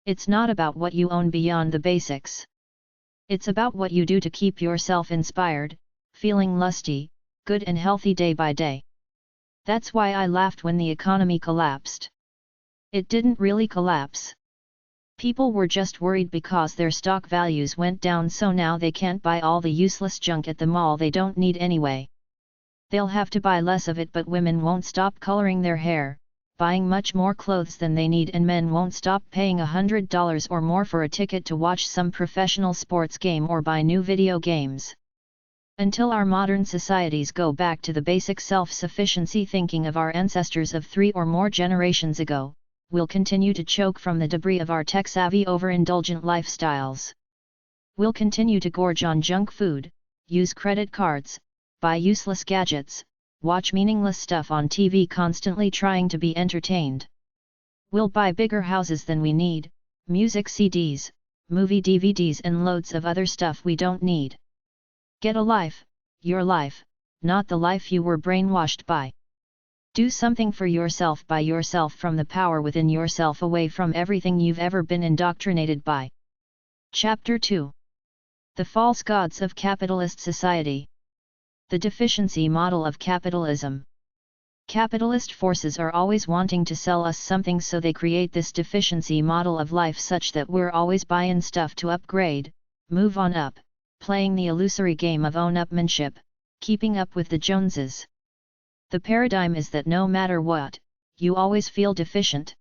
It's not about what you own beyond the basics. It's about what you do to keep yourself inspired, feeling lusty, good and healthy day by day. That's why I laughed when the economy collapsed. It didn't really collapse. People were just worried because their stock values went down, so now they can't buy all the useless junk at the mall they don't need anyway. They'll have to buy less of it, but women won't stop coloring their hair, buying much more clothes than they need, and men won't stop paying $100 or more for a ticket to watch some professional sports game or buy new video games. Until our modern societies go back to the basic self-sufficiency thinking of our ancestors of 3 or more generations ago, we'll continue to choke from the debris of our tech-savvy overindulgent lifestyles. We'll continue to gorge on junk food, use credit cards, buy useless gadgets, watch meaningless stuff on TV, constantly trying to be entertained. We'll buy bigger houses than we need, music CDs, movie DVDs and loads of other stuff we don't need. Get a life, your life, not the life you were brainwashed by. Do something for yourself by yourself, from the power within yourself, away from everything you've ever been indoctrinated by. Chapter 2. The False Gods of Capitalist Society. The Deficiency Model of Capitalism. Capitalist forces are always wanting to sell us something, so they create this deficiency model of life such that we're always buying stuff to upgrade, move on up, playing the illusory game of own-upmanship, keeping up with the Joneses. The paradigm is that no matter what, you always feel deficient.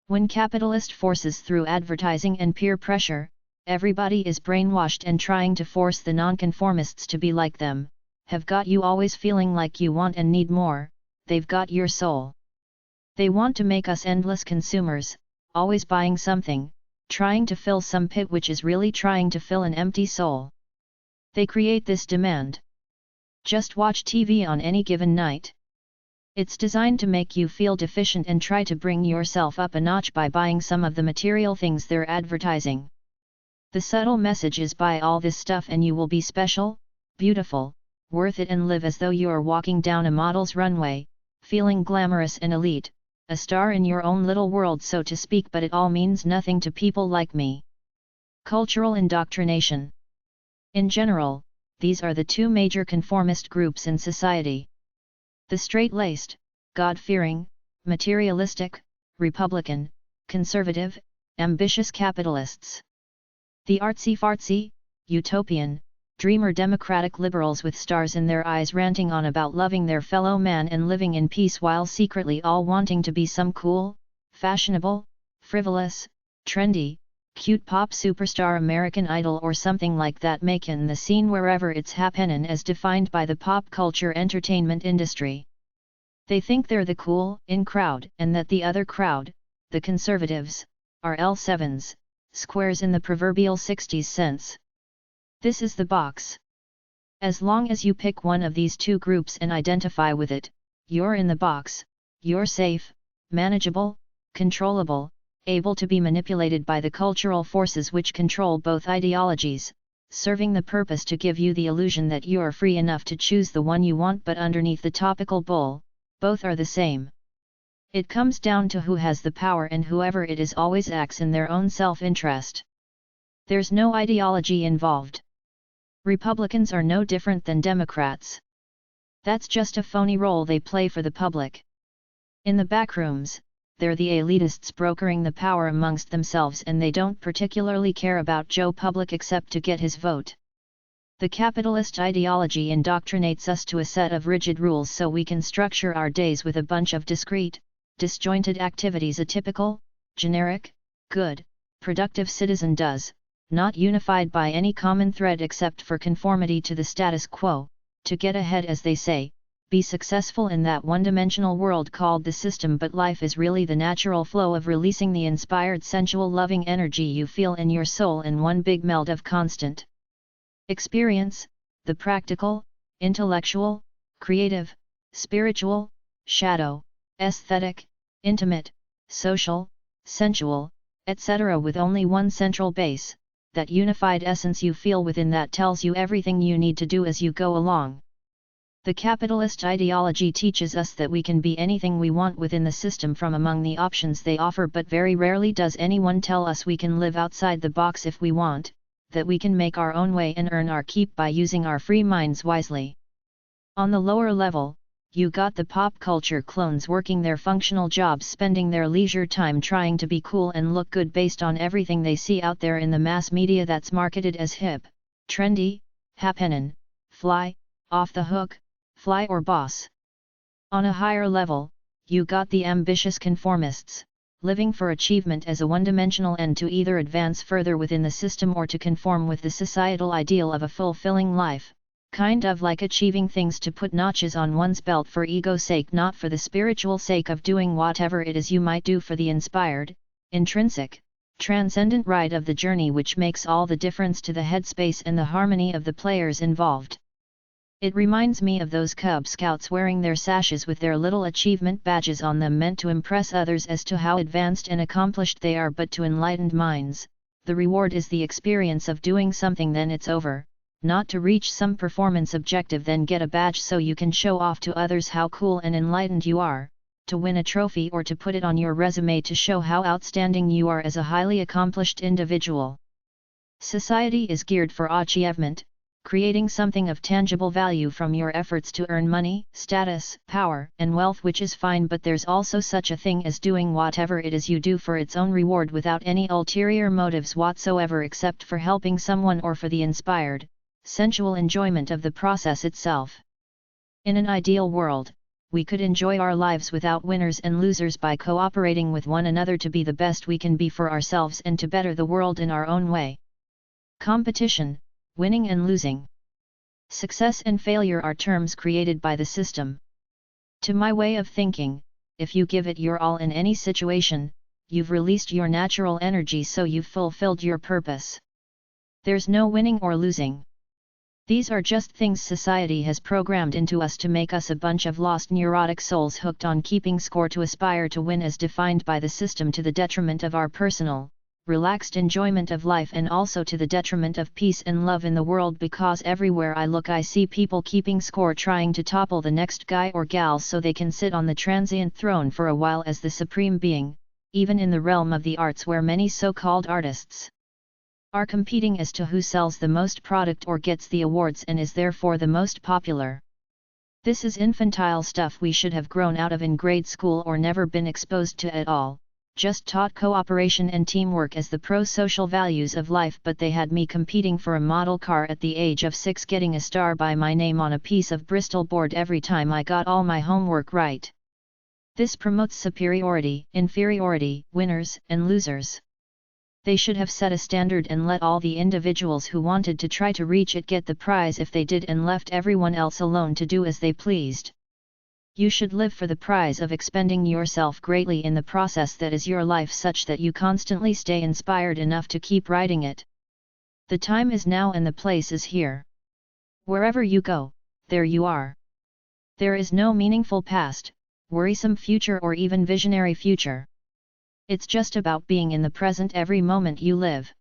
When capitalist forces through advertising and peer pressure, everybody is brainwashed and trying to force the nonconformists to be like them, have got you always feeling like you want and need more, they've got your soul. They want to make us endless consumers, always buying something, trying to fill some pit which is really trying to fill an empty soul. They create this demand. Just watch TV on any given night. It's designed to make you feel deficient and try to bring yourself up a notch by buying some of the material things they're advertising. The subtle message is buy all this stuff and you will be special, beautiful, worth it and live as though you are walking down a model's runway, feeling glamorous and elite, a star in your own little world so to speak, but it all means nothing to people like me. Cultural indoctrination. In general, these are the two major conformist groups in society. The straight-laced, God-fearing, materialistic, Republican, conservative, ambitious capitalists. The artsy-fartsy, utopian, dreamer democratic liberals with stars in their eyes ranting on about loving their fellow man and living in peace while secretly all wanting to be some cool, fashionable, frivolous, trendy, cute pop superstar American Idol or something like that, making the scene wherever it's happening as defined by the pop culture entertainment industry. They think they're the cool, in crowd and that the other crowd, the conservatives, are L7s, squares in the proverbial 60s sense. This is the box. As long as you pick one of these two groups and identify with it, you're in the box, you're safe, manageable, controllable, able to be manipulated by the cultural forces which control both ideologies, serving the purpose to give you the illusion that you are free enough to choose the one you want, but underneath the topical bowl, both are the same. It comes down to who has the power, and whoever it is always acts in their own self-interest. There's no ideology involved. Republicans are no different than Democrats. That's just a phony role they play for the public. In the backrooms, they're the elitists brokering the power amongst themselves, and they don't particularly care about Joe Public except to get his vote. The capitalist ideology indoctrinates us to a set of rigid rules so we can structure our days with a bunch of discrete, disjointed activities a typical, generic, good, productive citizen does, not unified by any common thread except for conformity to the status quo, to get ahead, as they say, be successful in that one-dimensional world called the system. But life is really the natural flow of releasing the inspired sensual loving energy you feel in your soul in one big melt of constant experience, the practical, intellectual, creative, spiritual, shadow, aesthetic, intimate, social, sensual, etc., with only one central base, that unified essence you feel within that tells you everything you need to do as you go along. The capitalist ideology teaches us that we can be anything we want within the system from among the options they offer, but very rarely does anyone tell us we can live outside the box if we want, that we can make our own way and earn our keep by using our free minds wisely. On the lower level, you got the pop culture clones working their functional jobs, spending their leisure time trying to be cool and look good based on everything they see out there in the mass media that's marketed as hip, trendy, happenin', fly, off the hook, fly or boss. On a higher level, you got the ambitious conformists, living for achievement as a one-dimensional end to either advance further within the system or to conform with the societal ideal of a fulfilling life, kind of like achieving things to put notches on one's belt for ego's sake, not for the spiritual sake of doing whatever it is you might do for the inspired, intrinsic, transcendent ride of the journey, which makes all the difference to the headspace and the harmony of the players involved. It reminds me of those Cub Scouts wearing their sashes with their little achievement badges on them, meant to impress others as to how advanced and accomplished they are, but to enlightened minds, the reward is the experience of doing something, then it's over, not to reach some performance objective then get a badge so you can show off to others how cool and enlightened you are, to win a trophy or to put it on your resume to show how outstanding you are as a highly accomplished individual. Society is geared for achievement, creating something of tangible value from your efforts to earn money, status, power, and wealth, which is fine, but there's also such a thing as doing whatever it is you do for its own reward without any ulterior motives whatsoever except for helping someone or for the inspired, sensual enjoyment of the process itself. In an ideal world, we could enjoy our lives without winners and losers by cooperating with one another to be the best we can be for ourselves and to better the world in our own way. Competition, winning and losing. Success and failure are terms created by the system. To my way of thinking, if you give it your all in any situation, you've released your natural energy, so you've fulfilled your purpose. There's no winning or losing. These are just things society has programmed into us to make us a bunch of lost neurotic souls hooked on keeping score, to aspire to win as defined by the system, to the detriment of our personal, relaxed enjoyment of life, and also to the detriment of peace and love in the world, because everywhere I look I see people keeping score, trying to topple the next guy or gal so they can sit on the transient throne for a while as the supreme being, even in the realm of the arts, where many so-called artists are competing as to who sells the most product or gets the awards and is therefore the most popular. This is infantile stuff we should have grown out of in grade school or never been exposed to at all, just taught cooperation and teamwork as the pro-social values of life, but they had me competing for a model car at the age of 6, getting a star by my name on a piece of Bristol board every time I got all my homework right. This promotes superiority, inferiority, winners and losers. They should have set a standard and let all the individuals who wanted to try to reach it get the prize if they did, and left everyone else alone to do as they pleased. You should live for the prize of expending yourself greatly in the process that is your life, such that you constantly stay inspired enough to keep writing it. The time is now and the place is here. Wherever you go, there you are. There is no meaningful past, worrisome future, or even visionary future. It's just about being in the present every moment you live.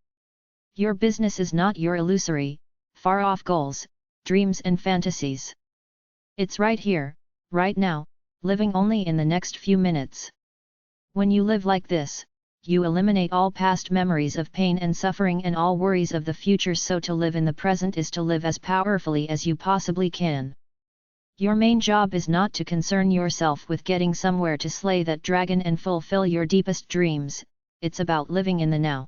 Your business is not your illusory, far-off goals, dreams and fantasies. It's right here, right now, living only in the next few minutes. When you live like this, you eliminate all past memories of pain and suffering and all worries of the future, so to live in the present is to live as powerfully as you possibly can. Your main job is not to concern yourself with getting somewhere to slay that dragon and fulfill your deepest dreams, it's about living in the now.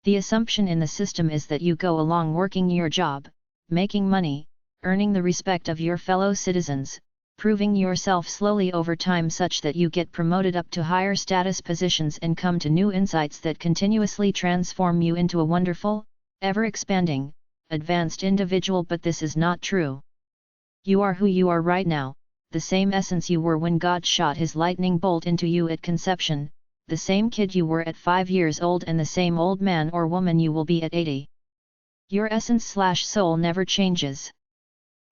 The assumption in the system is that you go along working your job, making money, earning the respect of your fellow citizens, proving yourself slowly over time such that you get promoted up to higher status positions and come to new insights that continuously transform you into a wonderful, ever-expanding, advanced individual. But this is not true. You are who you are right now, the same essence you were when God shot his lightning bolt into you at conception, the same kid you were at 5 years old, and the same old man or woman you will be at 80. Your essence/soul never changes.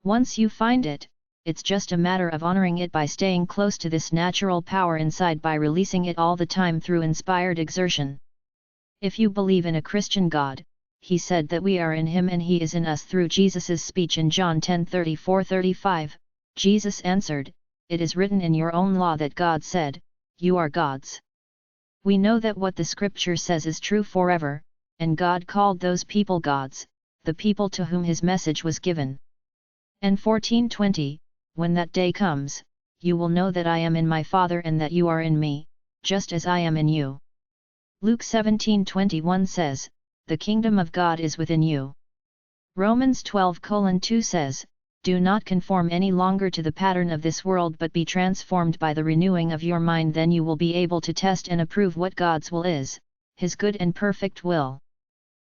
Once you find it, it's just a matter of honoring it by staying close to this natural power inside, by releasing it all the time through inspired exertion. If you believe in a Christian God, he said that we are in him and he is in us through Jesus' speech in John 10:34-35, Jesus answered, "It is written in your own law that God said, you are gods." We know that what the scripture says is true forever, and God called those people gods, the people to whom his message was given. And 14:20, when that day comes, you will know that I am in my Father and that you are in me, just as I am in you. Luke 17:21 says, the kingdom of God is within you. Romans 12:2 says, do not conform any longer to the pattern of this world, but be transformed by the renewing of your mind, then you will be able to test and approve what God's will is, his good and perfect will.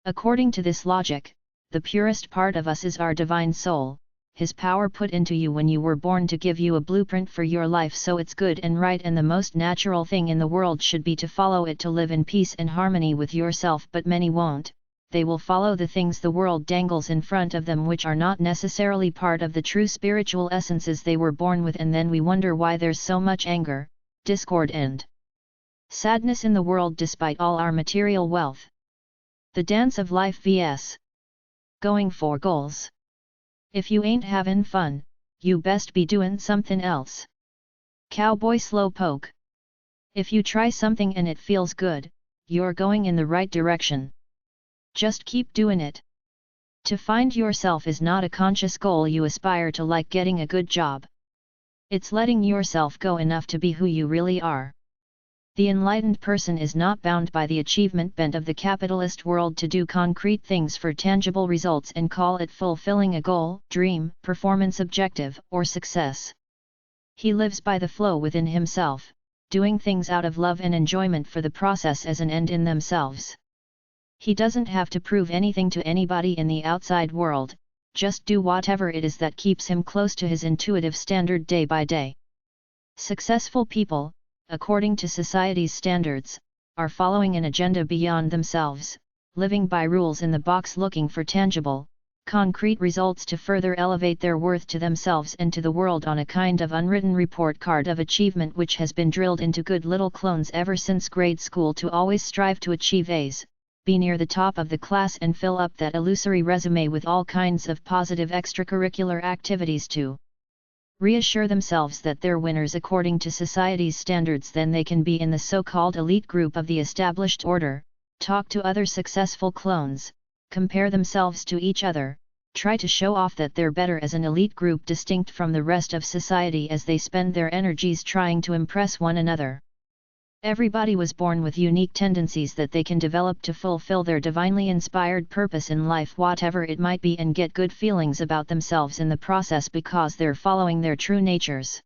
According to this logic, the purest part of us is our divine soul, his power put into you when you were born to give you a blueprint for your life, so it's good and right, and the most natural thing in the world should be to follow it, to live in peace and harmony with yourself. But many won't. They will follow the things the world dangles in front of them, which are not necessarily part of the true spiritual essences they were born with, and then we wonder why there's so much anger, discord and sadness in the world despite all our material wealth. The dance of life vs. going for goals. If you ain't havin' fun, you best be doin' something else. Cowboy Slowpoke. If you try something and it feels good, you're going in the right direction. Just keep doing it. To find yourself is not a conscious goal you aspire to, like getting a good job. It's letting yourself go enough to be who you really are. The enlightened person is not bound by the achievement bent of the capitalist world to do concrete things for tangible results and call it fulfilling a goal, dream, performance objective, or success. He lives by the flow within himself, doing things out of love and enjoyment for the process as an end in themselves. He doesn't have to prove anything to anybody in the outside world, just do whatever it is that keeps him close to his intuitive standard day by day. Successful people, according to society's standards, are following an agenda beyond themselves, living by rules in the box, looking for tangible, concrete results to further elevate their worth to themselves and to the world on a kind of unwritten report card of achievement which has been drilled into good little clones ever since grade school to always strive to achieve A's, be near the top of the class and fill up that illusory resume with all kinds of positive extracurricular activities to reassure themselves that they're winners according to society's standards. Then they can be in the so-called elite group of the established order, talk to other successful clones, compare themselves to each other, try to show off that they're better as an elite group distinct from the rest of society as they spend their energies trying to impress one another. Everybody was born with unique tendencies that they can develop to fulfill their divinely inspired purpose in life, whatever it might be, and get good feelings about themselves in the process because they're following their true natures.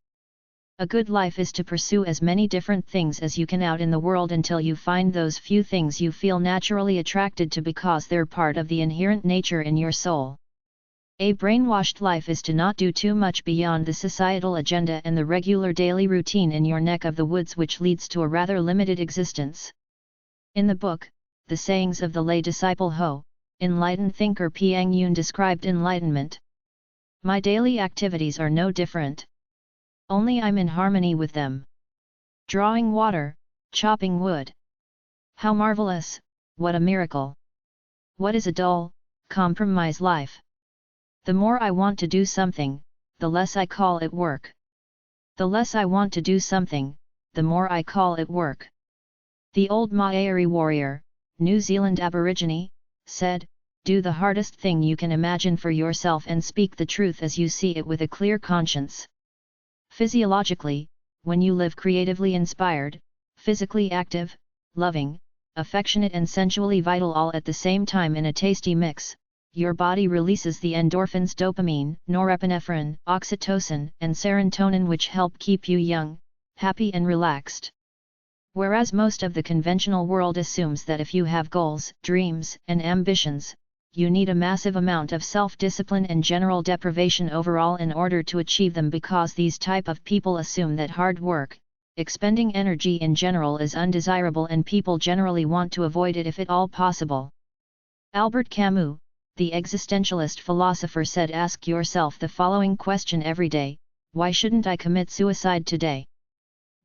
A good life is to pursue as many different things as you can out in the world until you find those few things you feel naturally attracted to because they're part of the inherent nature in your soul. A brainwashed life is to not do too much beyond the societal agenda and the regular daily routine in your neck of the woods, which leads to a rather limited existence. In the book, The Sayings of the Lay Disciple Ho, enlightened thinker Piang Yun described enlightenment. My daily activities are no different. Only I'm in harmony with them. Drawing water, chopping wood. How marvelous, what a miracle! What is a dull, compromise life? The more I want to do something, the less I call it work. The less I want to do something, the more I call it work. The old Maori warrior, New Zealand Aborigine, said, "Do the hardest thing you can imagine for yourself and speak the truth as you see it with a clear conscience." Physiologically, when you live creatively inspired, physically active, loving, affectionate and sensually vital all at the same time in a tasty mix, your body releases the endorphins, dopamine, norepinephrine, oxytocin, and serotonin, which help keep you young, happy and relaxed. Whereas most of the conventional world assumes that if you have goals, dreams, and ambitions, you need a massive amount of self-discipline and general deprivation overall in order to achieve them, because these type of people assume that hard work, expending energy in general, is undesirable and people generally want to avoid it if at all possible. Albert Camus, the existentialist philosopher, said, "Ask yourself the following question every day: why shouldn't I commit suicide today?"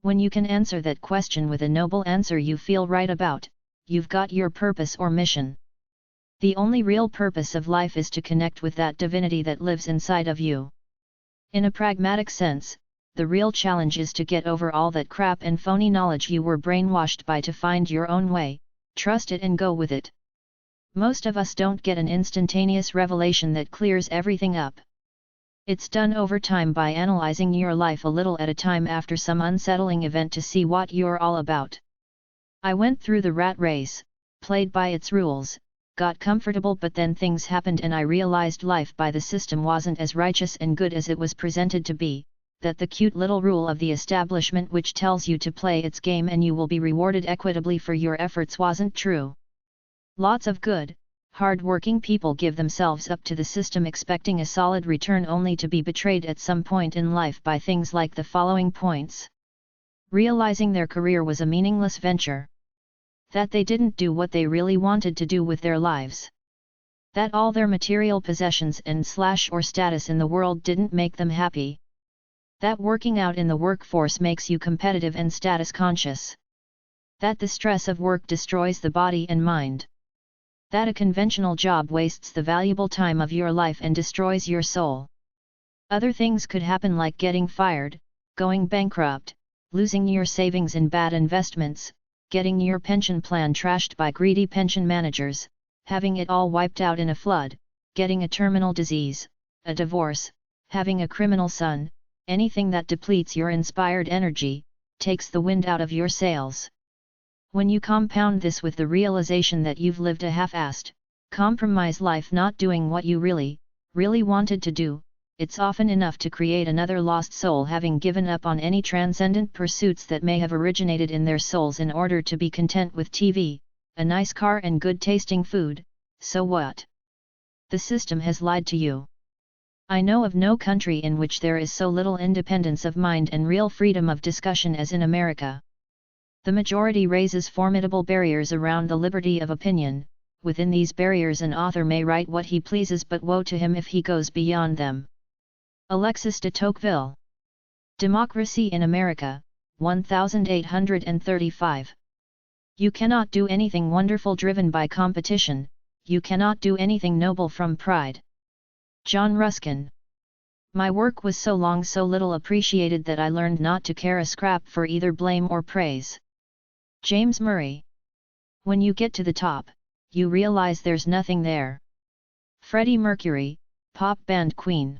When you can answer that question with a noble answer you feel right about, you've got your purpose or mission. The only real purpose of life is to connect with that divinity that lives inside of you. In a pragmatic sense, the real challenge is to get over all that crap and phony knowledge you were brainwashed by to find your own way, trust it and go with it. Most of us don't get an instantaneous revelation that clears everything up. It's done over time by analyzing your life a little at a time after some unsettling event to see what you're all about. I went through the rat race, played by its rules, got comfortable, but then things happened and I realized life by the system wasn't as righteous and good as it was presented to be, that the cute little rule of the establishment which tells you to play its game and you will be rewarded equitably for your efforts wasn't true. Lots of good, hard-working people give themselves up to the system expecting a solid return only to be betrayed at some point in life by things like the following points. Realizing their career was a meaningless venture. That they didn't do what they really wanted to do with their lives. That all their material possessions and/or status in the world didn't make them happy. That working out in the workforce makes you competitive and status conscious. That the stress of work destroys the body and mind. That a conventional job wastes the valuable time of your life and destroys your soul. Other things could happen like getting fired, going bankrupt, losing your savings in bad investments, getting your pension plan trashed by greedy pension managers, having it all wiped out in a flood, getting a terminal disease, a divorce, having a criminal son, anything that depletes your inspired energy, takes the wind out of your sails. When you compound this with the realization that you've lived a half-assed, compromised life not doing what you really wanted to do, it's often enough to create another lost soul having given up on any transcendent pursuits that may have originated in their souls in order to be content with TV, a nice car and good tasting food, so what? The system has lied to you. I know of no country in which there is so little independence of mind and real freedom of discussion as in America. The majority raises formidable barriers around the liberty of opinion. Within these barriers an author may write what he pleases, but woe to him if he goes beyond them. Alexis de Tocqueville. Democracy in America, 1835. You cannot do anything wonderful driven by competition, you cannot do anything noble from pride. John Ruskin. My work was so long so little appreciated that I learned not to care a scrap for either blame or praise. James Murray. When you get to the top, you realize there's nothing there. Freddie Mercury, pop band queen.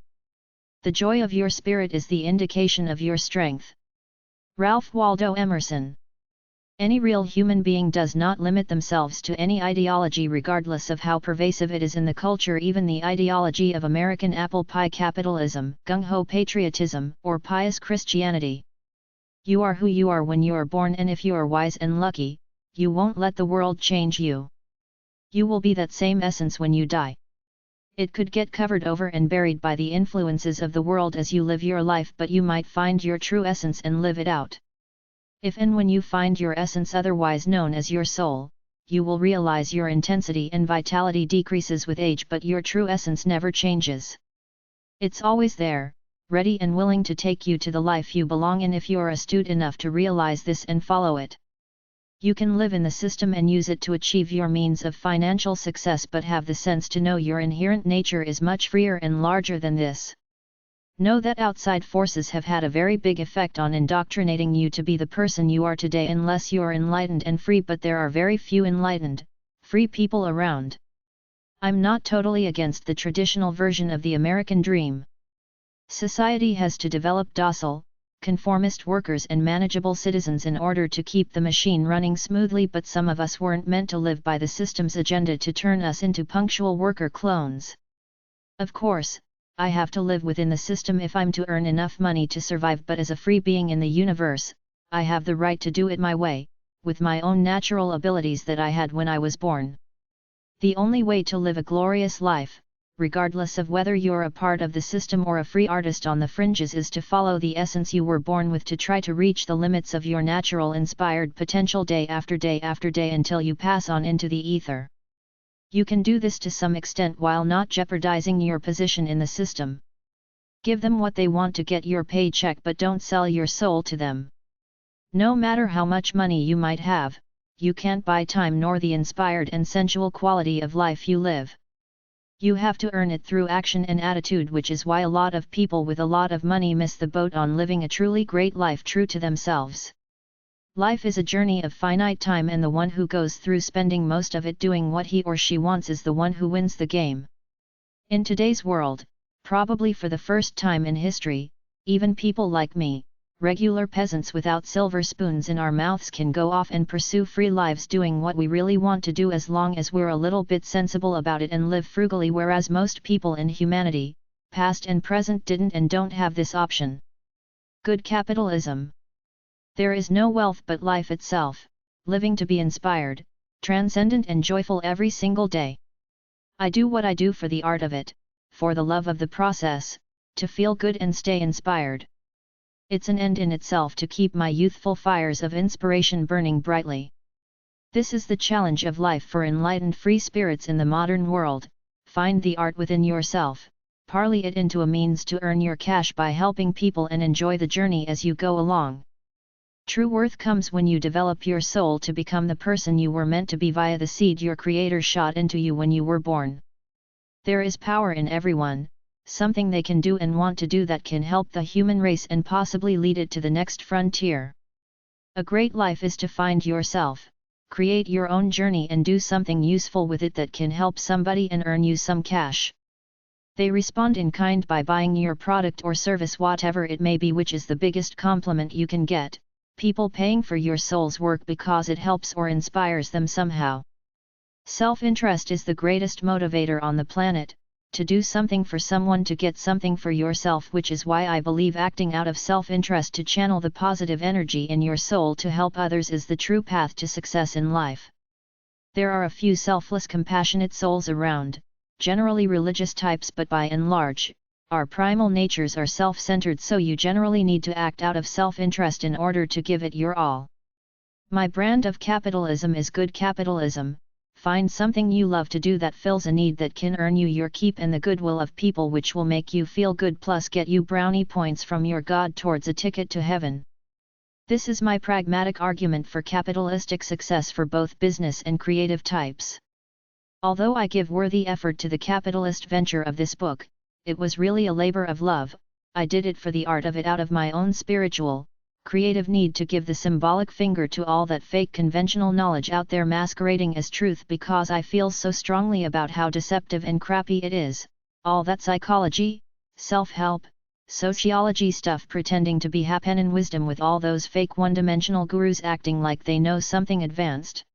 The joy of your spirit is the indication of your strength. Ralph Waldo Emerson. Any real human being does not limit themselves to any ideology regardless of how pervasive it is in the culture, even the ideology of American apple pie capitalism, gung-ho patriotism, or pious Christianity. You are who you are when you are born, and if you are wise and lucky, you won't let the world change you. You will be that same essence when you die. It could get covered over and buried by the influences of the world as you live your life, but you might find your true essence and live it out. If and when you find your essence, otherwise known as your soul, you will realize your intensity and vitality decreases with age, but your true essence never changes. It's always there, ready and willing to take you to the life you belong in if you are astute enough to realize this and follow it. You can live in the system and use it to achieve your means of financial success, but have the sense to know your inherent nature is much freer and larger than this. Know that outside forces have had a very big effect on indoctrinating you to be the person you are today unless you are enlightened and free, but there are very few enlightened, free people around. I'm not totally against the traditional version of the American dream. Society has to develop docile, conformist workers and manageable citizens in order to keep the machine running smoothly, but some of us weren't meant to live by the system's agenda to turn us into punctual worker clones. Of course, I have to live within the system if I'm to earn enough money to survive, but as a free being in the universe, I have the right to do it my way, with my own natural abilities that I had when I was born. The only way to live a glorious life, regardless of whether you're a part of the system or a free artist on the fringes, is to follow the essence you were born with, to try to reach the limits of your natural inspired potential day after day after day until you pass on into the ether. You can do this to some extent while not jeopardizing your position in the system. Give them what they want to get your paycheck, but don't sell your soul to them. No matter how much money you might have, you can't buy time nor the inspired and sensual quality of life you live. You have to earn it through action and attitude, which is why a lot of people with a lot of money miss the boat on living a truly great life true to themselves. Life is a journey of finite time, and the one who goes through spending most of it doing what he or she wants is the one who wins the game. In today's world, probably for the first time in history, even people like me, regular peasants without silver spoons in our mouths, can go off and pursue free lives doing what we really want to do as long as we're a little bit sensible about it and live frugally, whereas most people in humanity, past and present, didn't and don't have this option. Good capitalism. There is no wealth but life itself, living to be inspired, transcendent and joyful every single day. I do what I do for the art of it, for the love of the process, to feel good and stay inspired. It's an end in itself to keep my youthful fires of inspiration burning brightly. This is the challenge of life for enlightened free spirits in the modern world: find the art within yourself, parlay it into a means to earn your cash by helping people, and enjoy the journey as you go along. True worth comes when you develop your soul to become the person you were meant to be via the seed your Creator shot into you when you were born. There is power in everyone, something they can do and want to do that can help the human race and possibly lead it to the next frontier. A great life is to find yourself, create your own journey and do something useful with it that can help somebody and earn you some cash. They respond in kind by buying your product or service, whatever it may be, which is the biggest compliment you can get: people paying for your soul's work because it helps or inspires them somehow. Self-interest is the greatest motivator on the planet, to do something for someone to get something for yourself, which is why I believe acting out of self-interest to channel the positive energy in your soul to help others is the true path to success in life. There are a few selfless compassionate souls around, generally religious types, but by and large, our primal natures are self-centered, so you generally need to act out of self-interest in order to give it your all. My brand of capitalism is good capitalism. Find something you love to do that fills a need that can earn you your keep and the goodwill of people, which will make you feel good plus get you brownie points from your God towards a ticket to heaven. This is my pragmatic argument for capitalistic success for both business and creative types. Although I give worthy effort to the capitalist venture of this book, it was really a labor of love. I did it for the art of it out of my own spiritual, creative need to give the symbolic finger to all that fake conventional knowledge out there masquerading as truth, because I feel so strongly about how deceptive and crappy it is, all that psychology, self-help, sociology stuff pretending to be happen and wisdom with all those fake one-dimensional gurus acting like they know something advanced.